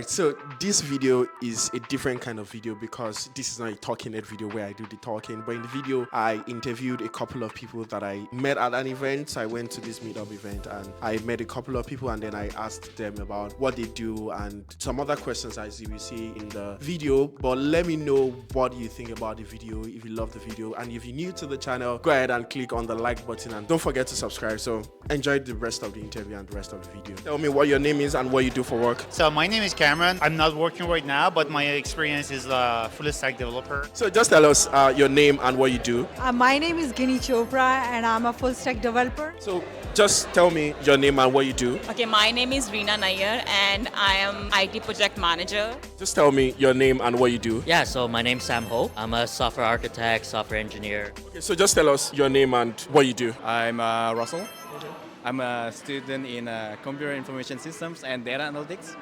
right, so this video is a different kind of video because this is not a talking head video where I do the talking, but in the video I interviewed a couple of people that I met at an event. So I went to this Meetup event and I met a couple of people and then I asked them about what they do and some other questions as you will see in the video. But let me know what you think about the video, if you love the video, and if you're new to the channel, go ahead and click on the like button and don't forget to subscribe. So enjoy the rest of the interview and the rest of the video. Tell me what your name is and what you do for work. So my name is Cameron. I'm not working right now, but my experience is a full stack developer. So just tell us your name and what you do. My name is Ginny Chopra and I'm a full stack developer. So just tell me your name and what you do. Okay, my name is Reena Nair and I am IT project manager. Just tell me your name and what you do. Yeah, so my name's Sam Ho. I'm a software architect, software engineer. Okay, so just tell us your name and what you do. I'm Russell. I'm a student in computer information systems and data analytics.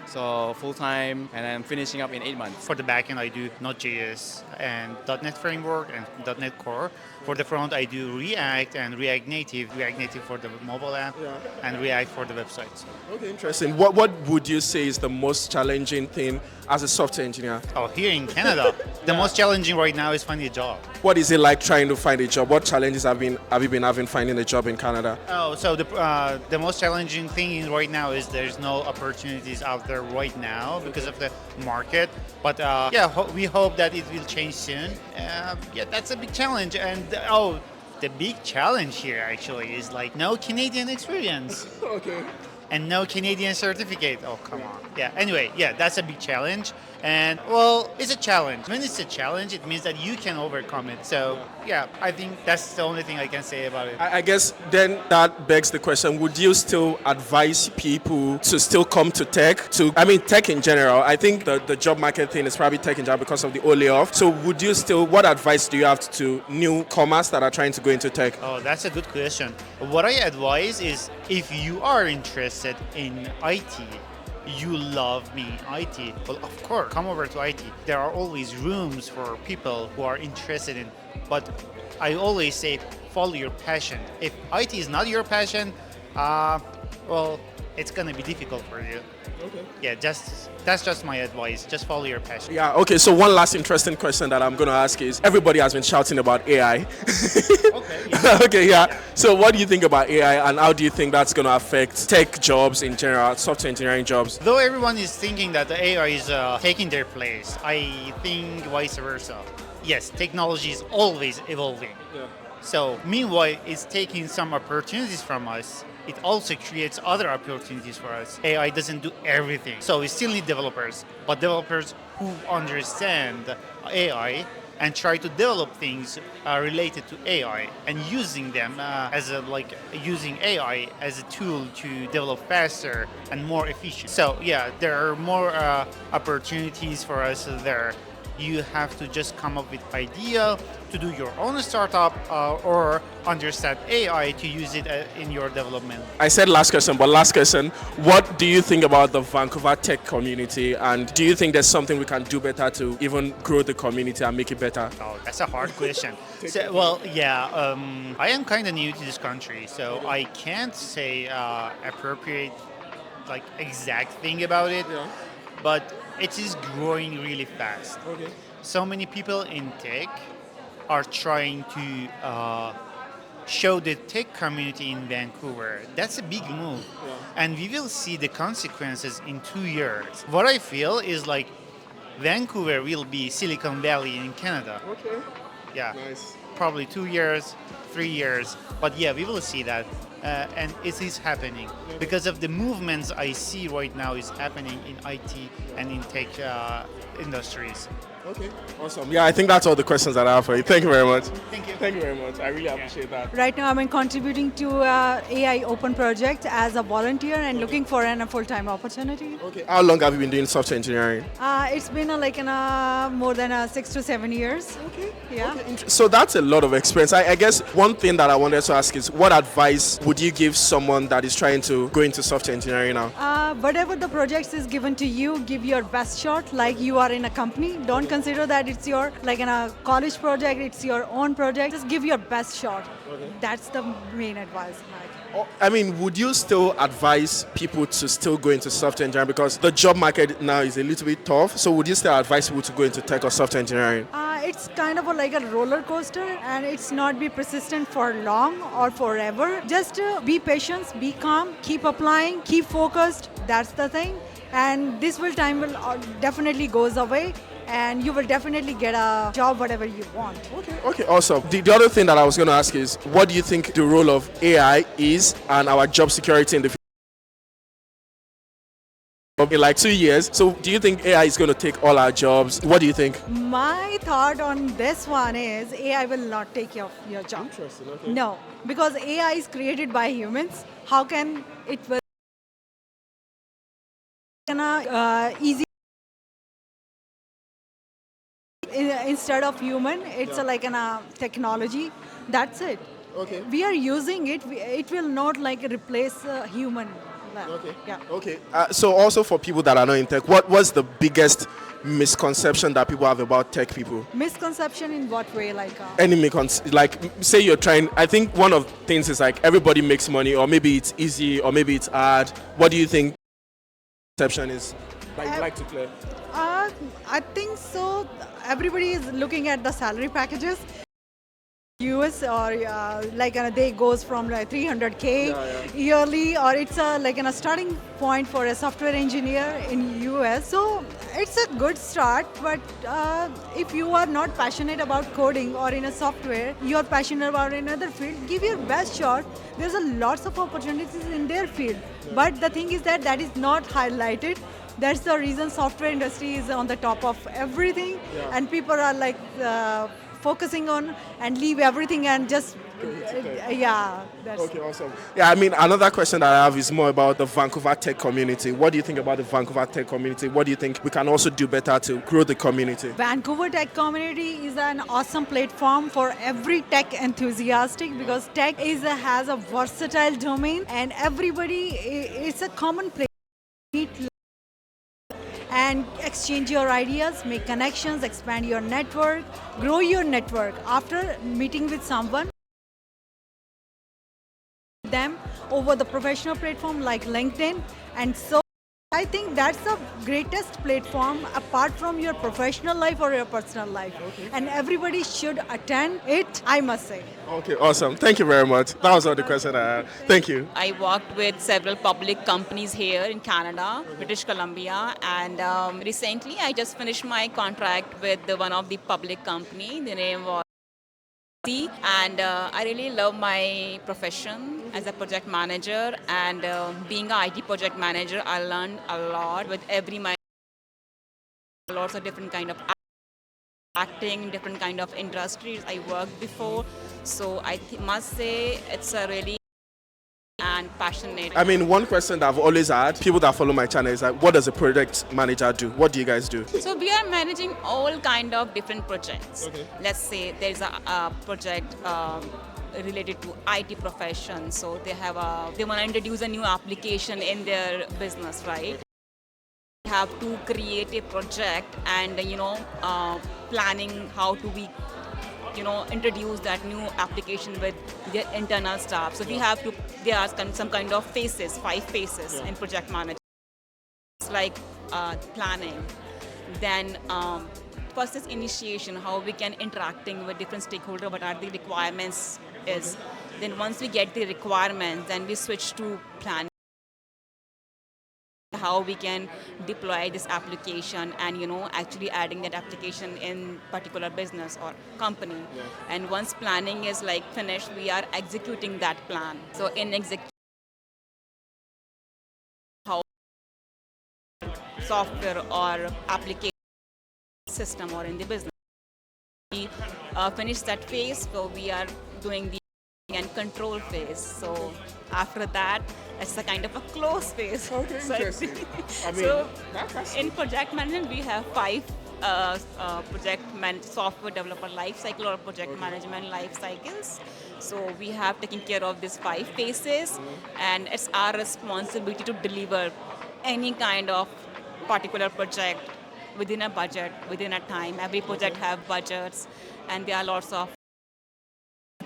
So full-time, and I'm finishing up in 8 months. For the backend, I do Node.js and .NET Framework and .NET Core. For the front, I do React and React Native. React Native for the mobile app and React for the websites. Okay, interesting. What would you say is the most challenging thing as a software engineer? Oh, here in Canada, the most challenging right now is finding a job. What is it like trying to find a job? What challenges have you been having finding a job in Canada? Oh, so the most challenging thing right now is there's no opportunities out there right now because of the market. But we hope that it will change soon. That's a big challenge. And the big challenge here actually is like no Canadian experience. Okay. And no Canadian certificate. Oh, come on. Yeah, anyway, that's a big challenge. And, well, it's a challenge. When it's a challenge, it means that you can overcome it. So, I think that's the only thing I can say about it. I guess then that begs the question, would you still advise people to still come to tech? Tech in general. I think the job market thing is probably tech in general because of the old layoff. So what advice do you have to newcomers that are trying to go into tech? Oh, that's a good question. What I advise is if you are interested in IT, you love me IT, well, of course, come over to IT. There are always rooms for people who are interested in, but I always say follow your passion. If IT is not your passion, it's gonna be difficult for you. Okay. That's just my advice. Just follow your passion. Yeah, okay, so one last interesting question that I'm going to ask is, everybody has been shouting about AI. Okay, yeah. So what do you think about AI and how do you think that's going to affect tech jobs in general, software engineering jobs? Though everyone is thinking that the AI is taking their place, I think vice versa. Yes, technology is always evolving. Yeah. So meanwhile, it's taking some opportunities from us. It also creates other opportunities for us. AI doesn't do everything. So we still need developers, but developers who understand AI and try to develop things related to AI and using them using AI as a tool to develop faster and more efficient. So there are more opportunities for us there. You have to just come up with idea to do your own startup or understand AI to use it in your development. I said last question, what do you think about the Vancouver tech community and do you think there's something we can do better to even grow the community and make it better? Oh, that's a hard question. I am kind of new to this country, so I can't say appropriate exact thing about it. Yeah. But it is growing really fast. Okay. So many people in tech are trying to show the tech community in Vancouver. That's a big move. Yeah. And we will see the consequences in 2 years. What I feel is Vancouver will be Silicon Valley in Canada. Okay. Yeah. Nice. Probably 2 years, 3 years. But we will see that. And it is happening because of the movements I see right now is happening in IT and in tech industries. Okay, awesome. Yeah, I think that's all the questions that I have for you. Thank you very much. Thank you. Thank you very much. I really appreciate that. Right now I'm contributing to AI Open project as a volunteer and looking for a full-time opportunity. Okay, how long have you been doing software engineering? It's been more than 6 to 7 years. Okay. Yeah. Okay. So that's a lot of experience. I guess one thing that I wanted to ask is, what advice would you give someone that is trying to go into software engineering now? Whatever the project is given to you, give your best shot like you are in a company. Don't consider that it's your in a college project, it's your own project. Just give your best shot. Okay. That's the main advice. I mean, would you still advise people to still go into software engineering because the job market now is a little bit tough? So would you still advise people to go into tech or software engineering? It's kind of like a roller coaster, and it's not be persistent for long or forever. Just be patient, be calm, keep applying, keep focused. That's the thing. And this will time will definitely goes away, and you will definitely get a job whatever you want. Okay, awesome. The other thing that I was going to ask is, what do you think the role of AI is and our job security in the future? In like 2 years. So do you think AI is going to take all our jobs? What do you think? My thought on this one is AI will not take your job. Interesting. Okay. No, because AI is created by humans. How can it will easy instead of human? It's like a technology. That's it. Okay. We are using it. It will not like replace human. Okay. Yeah. Okay. So also for people that are not in tech, what was the biggest misconception that people have about tech people? Misconception in what way? Like say you're trying. I think one of the things is like everybody makes money, or maybe it's easy, or maybe it's hard. What do you think perception is? Like to clear. I think so. Everybody is looking at the salary packages. US or they goes from like 300K yearly, or it's like a starting point for a software engineer in US. So it's a good start, but if you are not passionate about coding or in a software, you are passionate about another field, give your best shot. There's a lots of opportunities in their field, but the thing is that is not highlighted. That's the reason software industry is on the top of everything, and people are like focusing on and leave everything and just that's Okay, awesome. Yeah, I mean, another question that I have is more about the Vancouver tech community. What do you think about the Vancouver tech community? What do you think we can also do better to grow the community? Vancouver tech community is an awesome platform for every tech enthusiastic, because tech has a versatile domain, and everybody it's a common place to meet and exchange your ideas, make connections, expand your network, grow your network. After meeting with someone, them over the professional platform like LinkedIn, and so I think that's the greatest platform apart from your professional life or your personal life. And everybody should attend it, I must say. Okay, awesome. Thank you very much. That was all the question I had. Thank you. I worked with several public companies here in Canada, British Columbia, and recently I just finished my contract with one of the public company. The name was and I really love my profession as a project manager, and being an IT project manager, I learned a lot with lots of different kind of acting, different kind of industries I worked before. So I must say it's a really and passionate. I mean, one question that I've always had, people that follow my channel, is like, what does a project manager do? What do you guys do? So we are managing all kind of different projects. Okay. Let's say there's a project related to IT profession. So they want to introduce a new application in their business, right? They have to create a project and planning how to be introduce that new application with their internal staff. So there are some kind of phases, 5 phases in project management. It's like planning. Then first is initiation, how we can interacting with different stakeholders, what are the requirements is. Then once we get the requirements, then we switch to planning, how we can deploy this application and actually adding that application in particular business or company. And once planning is like finished, we are executing that plan. So in execution, how software or application system or in the business, we finish that phase. So we are doing the and control phase. So after that, it's a kind of a close phase. Okay, interesting. I mean, So that's in project management, we have 5 software developer life cycle or project management life cycles. So we have taken care of these 5 phases, and it's our responsibility to deliver any kind of particular project within a budget, within a time. Every project have budgets, and there are lots of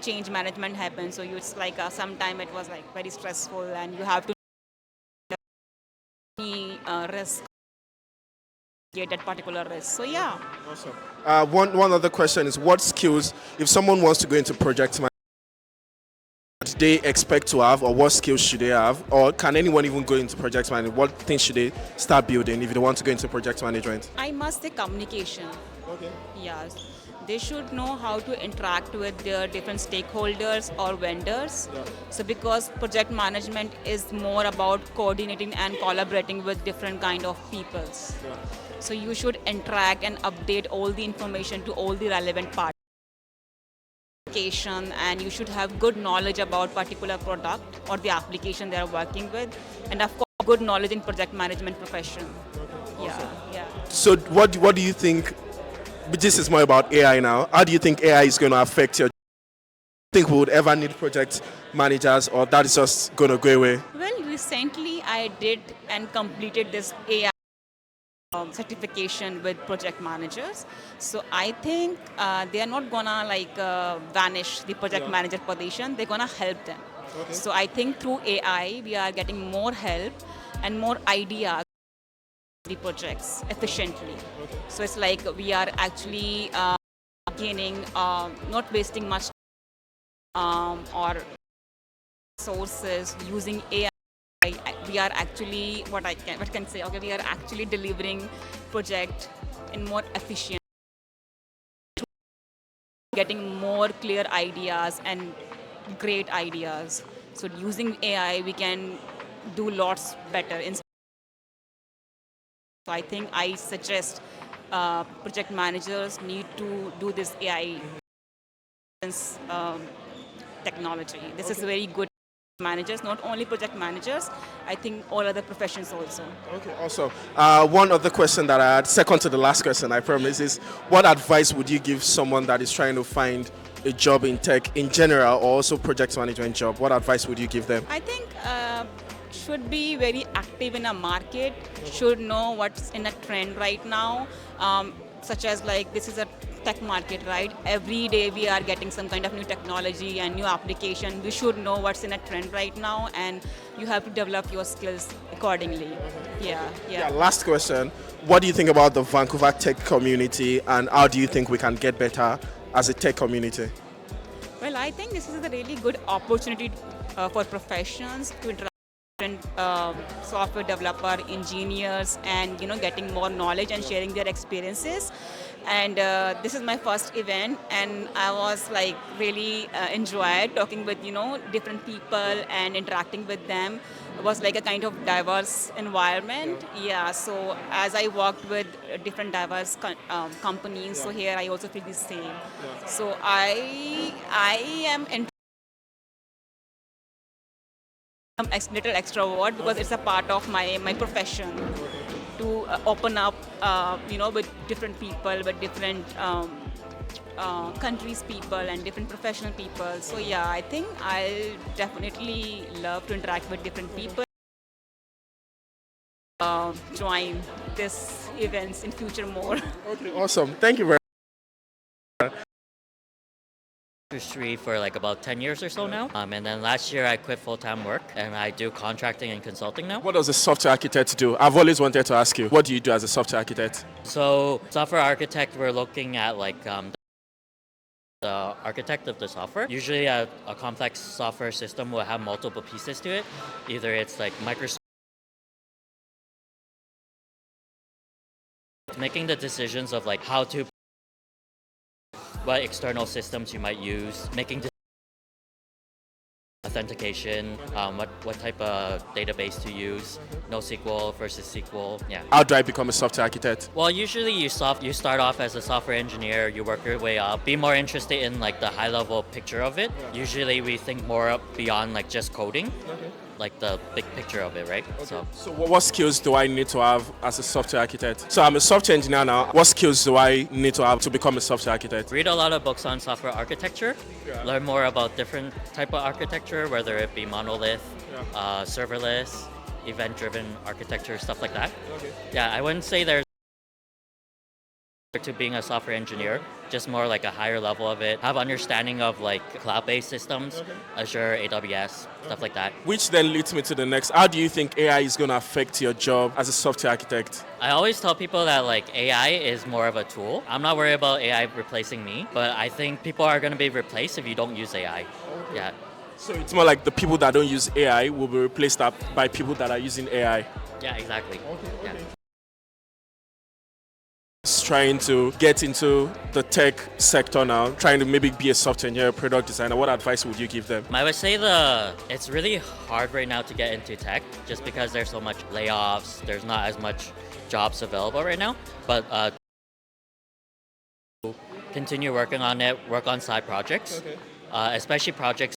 change management happens. So it's like sometime it was like very stressful, and you have to risk get that particular risk. So yeah. Awesome. One other question is, what skills, if someone wants to go into project management, do they expect to have, or what skills should they have, or can anyone even go into project management? What things should they start building if they want to go into project management? I must say communication. Okay. Yes. They should know how to interact with their different stakeholders or vendors. Yeah. So because project management is more about coordinating and collaborating with different kind of peoples. Yeah. So you should interact and update all the information to all the relevant parties. And you should have good knowledge about particular product or the application they are working with, and of course good knowledge in project management profession. Yeah. So what do you think, but this is more about AI now, how do you think AI is going to affect your, think we would ever need project managers, or that is just going to go away? Well, recently I did and completed this AI certification with project managers. So I think they are not gonna vanish the project manager position. They're gonna help them. Okay. So I think through AI we are getting more help and more ideas the projects efficiently. So it's like we are actually gaining, not wasting much or sources using AI. We are actually what can say. Okay, we are actually delivering project in more efficient, getting more clear ideas and great ideas. So using AI, we can do lots better. So I think I suggest project managers need to do this AI technology. This is very good. Managers, not only project managers, I think all other professions also. Okay, awesome. One other question that I had, second to the last question, I promise, is what advice would you give someone that is trying to find a job in tech in general, or also project management job? What advice would you give them? I think should be very active in a market, should know what's in a trend right now, such as like this is a tech market, right? Every day we are getting some kind of new technology and new application. We should know what's in a trend right now, and you have to develop your skills accordingly. Yeah. Last question. What do you think about the Vancouver tech community, and how do you think we can get better as a tech community? Well, I think this is a really good opportunity for professions to interact with software developer, engineers, and getting more knowledge and sharing their experiences. And this is my first event, and I was like really enjoyed talking with different people and interacting with them. It was like a kind of diverse environment. Yeah. So as I worked with different diverse companies, so here I also feel the same. So I am a little extrovert because it's a part of my profession to open up, with different people, with different countries people and different professional people. So yeah, I think I'll definitely love to interact with different people. Join this events in future more. Okay, awesome. Thank you very much. Industry for like about 10 years or so now. And then last year I quit full-time work and I do contracting and consulting now. What does a software architect do? I've always wanted to ask you, what do you do as a software architect? So software architect, we're looking at like the architect of the software. Usually a complex software system will have multiple pieces to it. Either it's like Microsoft making the decisions of like how to, what external systems you might use, making authentication, what type of database to use, NoSQL versus SQL. Yeah. How do I become a software architect? Well, usually you start off as a software engineer, you work your way up, be more interested in like the high level picture of it. Usually we think more up beyond like just coding. Like the big picture of it, right? Okay. So what skills do I need to have as a software architect? So I'm a software engineer now. What skills do I need to have to become a software architect? Read a lot of books on software architecture. Learn more about different type of architecture, whether it be monolith, serverless, event-driven architecture, stuff like that. Yeah, I wouldn't say there's to being a software engineer, just more like a higher level of it. Have understanding of like cloud-based systems, Azure, AWS, stuff like that. Which then leads me to the next. How do you think AI is going to affect your job as a software architect? I always tell people that like AI is more of a tool. I'm not worried about AI replacing me, but I think people are going to be replaced if you don't use AI. Yeah. So it's more like the people that don't use AI will be replaced up by people that are using AI. Yeah, exactly. Yeah. Trying to get into the tech sector now, trying to maybe be a software engineer, product designer, what advice would you give them? I would say it's really hard right now to get into tech just because there's so much layoffs. There's not as much jobs available right now. But continue working on it, work on side projects, especially projects.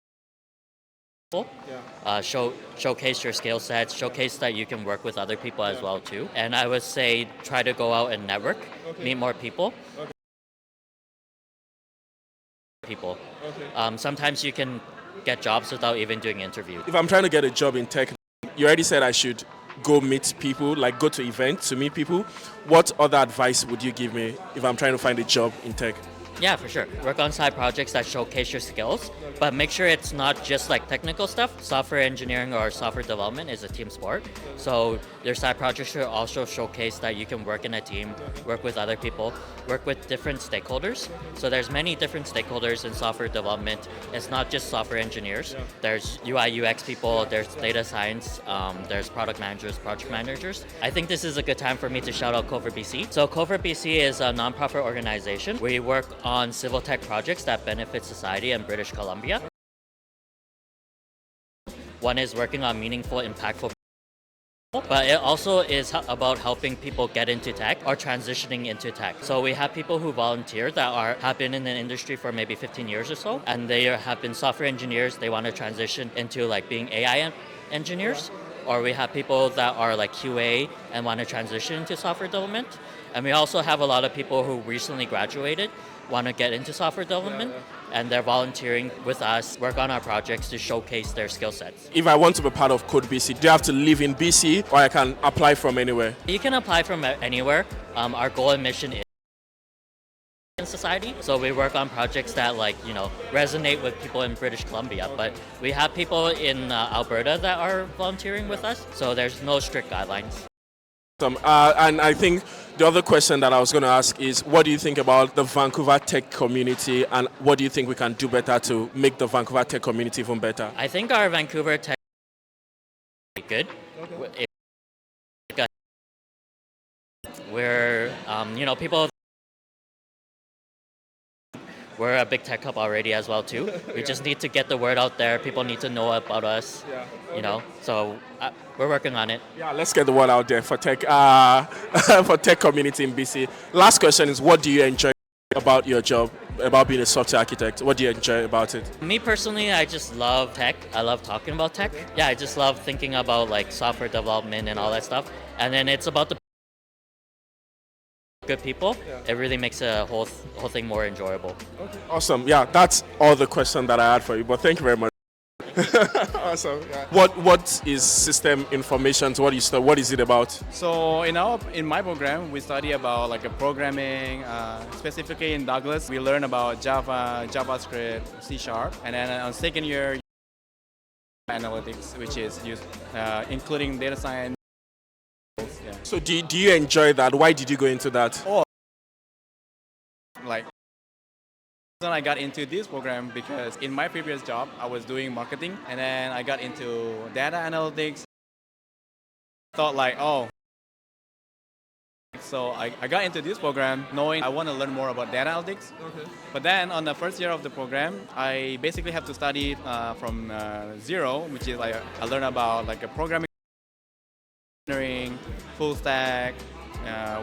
Showcase your skill sets, showcase that you can work with other people as well too. And I would say try to go out and network, meet more people. Sometimes you can get jobs without even doing interviews. If I'm trying to get a job in tech, you already said I should go meet people, like go to events to meet people. What other advice would you give me if I'm trying to find a job in tech? Yeah, for sure. Work on side projects that showcase your skills, but make sure it's not just like technical stuff. Software engineering or software development is a team sport. So your side projects should also showcase that you can work in a team, work with other people, work with different stakeholders. So there's many different stakeholders in software development. It's not just software engineers. There's UI, UX people, there's data science, there's product managers, project managers. I think this is a good time for me to shout out Covert BC. So Covert BC is a nonprofit organization. We work on civil tech projects that benefit society in British Columbia. One is working on meaningful, impactful, but it also is about helping people get into tech or transitioning into tech. So we have people who volunteer that have been in the industry for maybe 15 years or so, and they have been software engineers. They want to transition into like being AI engineers. Or we have people that are like QA and want to transition into software development. And we also have a lot of people who recently graduated, want to get into software development, and they're volunteering with us, work on our projects to showcase their skill sets. If I want to be part of Code BC, do I have to live in BC or I can apply from anywhere? You can apply from anywhere. Our goal and mission is in society. So we work on projects that resonate with people in British Columbia, but we have people in Alberta that are volunteering with us, so there's no strict guidelines. And I think the other question that I was going to ask is, what do you think about the Vancouver tech community, and what do you think we can do better to make the Vancouver tech community even better? I think our Vancouver tech is good. We're, people. We're a big tech hub already as well too. We just need to get the word out there. People need to know about us, So we're working on it. Yeah, let's get the word out there for tech, for tech community in BC. Last question is, what do you enjoy about your job, about being a software architect? What do you enjoy about it? Me personally, I just love tech. I love talking about tech. Yeah, I just love thinking about like software development and all that stuff. And then it's about the good people. It really makes the whole thing more enjoyable. Okay. Awesome. Yeah, that's all the questions that I had for you. But thank you very much. Awesome. Yeah. What is system information? What is it about? So in my program, we study about like a programming. Specifically in Douglas, we learn about Java, JavaScript, C#, and then on second year, analytics, which is used including data science. Yeah. So do you enjoy that? Why did you go into that? Then I got into this program because in my previous job, I was doing marketing, and then I got into data analytics. Thought so I got into this program knowing I want to learn more about data analytics. Okay. But then on the first year of the program, I basically have to study from zero, which is like I learn about like a programming, full stack,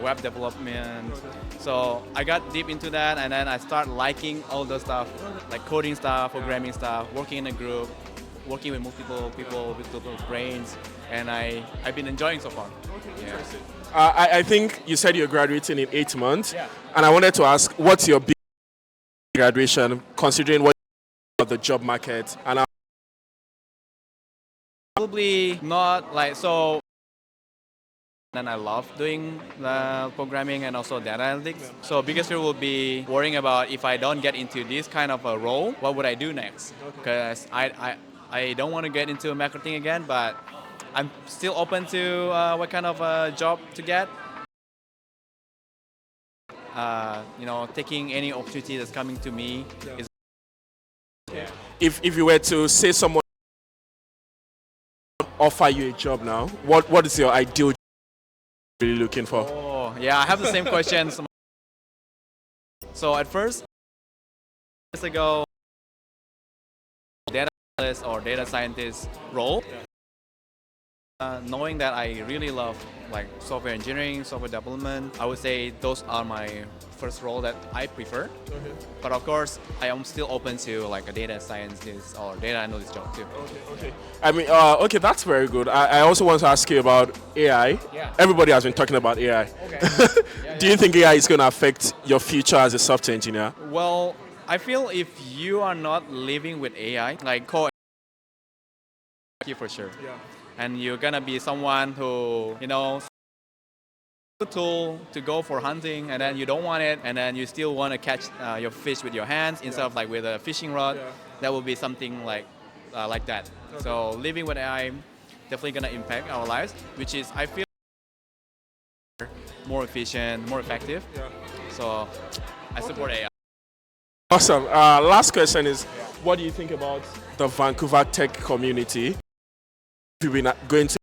web development. So I got deep into that, and then I start liking all the stuff, like coding stuff, programming stuff, working in a group, working with multiple people with multiple brains, and I've been enjoying so far. Okay, interesting. I think you said you're graduating in 8 months, and I wanted to ask, what's your big graduation, considering what of the job market? And probably not so. And I love doing the programming and also data analytics. So biggest fear will be worrying about if I don't get into this kind of a role, what would I do next? Because I don't want to get into marketing again, but I'm still open to what kind of job to get. Taking any opportunity that's coming to me is. If you were to say someone offer you a job now, what is your ideal job you're really looking for? Oh, yeah, I have the same questions. So at first, years ago, data analyst or data scientist role. Knowing that I really love like software engineering, software development, I would say those are my first role that I prefer. Okay. But of course, I am still open to like a data scientist or data analyst job too. Okay. I mean, okay, that's very good. I also want to ask you about AI. Yeah. Everybody has been talking about AI. Okay. Do you think AI is going to affect your future as a software engineer? Well, I feel if you are not living with AI, like code, for sure. Yeah. And you're gonna be someone who, good tool to go for hunting, and then you don't want it, and then you still want to catch your fish with your hands instead of like with a fishing rod. Yeah. That will be something like that. Okay. So living with AI definitely gonna impact our lives, which is I feel more efficient, more effective. Yeah. So I support AI. Awesome. Last question is, what do you think about the Vancouver tech community? You've been going to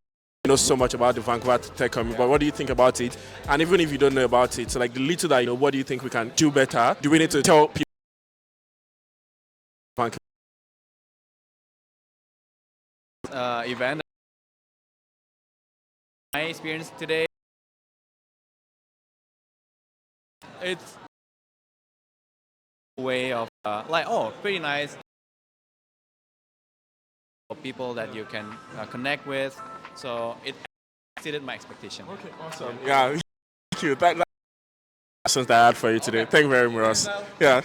know so much about the Vancouver tech community, but what do you think about it? And even if you don't know about it, so like the little that you know, what do you think we can do better? Do we need to tell people Vancouver? Event. My experience today, it's a way of pretty nice people that you can connect with. So it exceeded my expectation. Okay, awesome. Yeah, thank you. That's that I had for you today. Thank you very much, Ross. Yeah,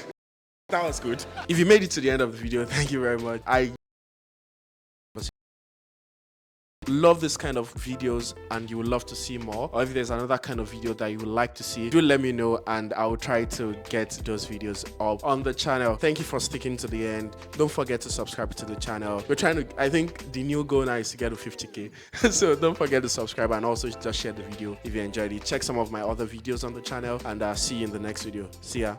that was good. If you made it to the end of the video, thank you very much. I love this kind of videos and you would love to see more, or if there's another kind of video that you would like to see, do let me know and I will try to get those videos up on the channel. Thank you for sticking to the end. Don't forget to subscribe to the channel. We're trying to, I think the new goal now is to get to 50k. So don't forget to subscribe and also just share the video if you enjoyed it. Check some of my other videos on the channel and see you in the next video. See ya.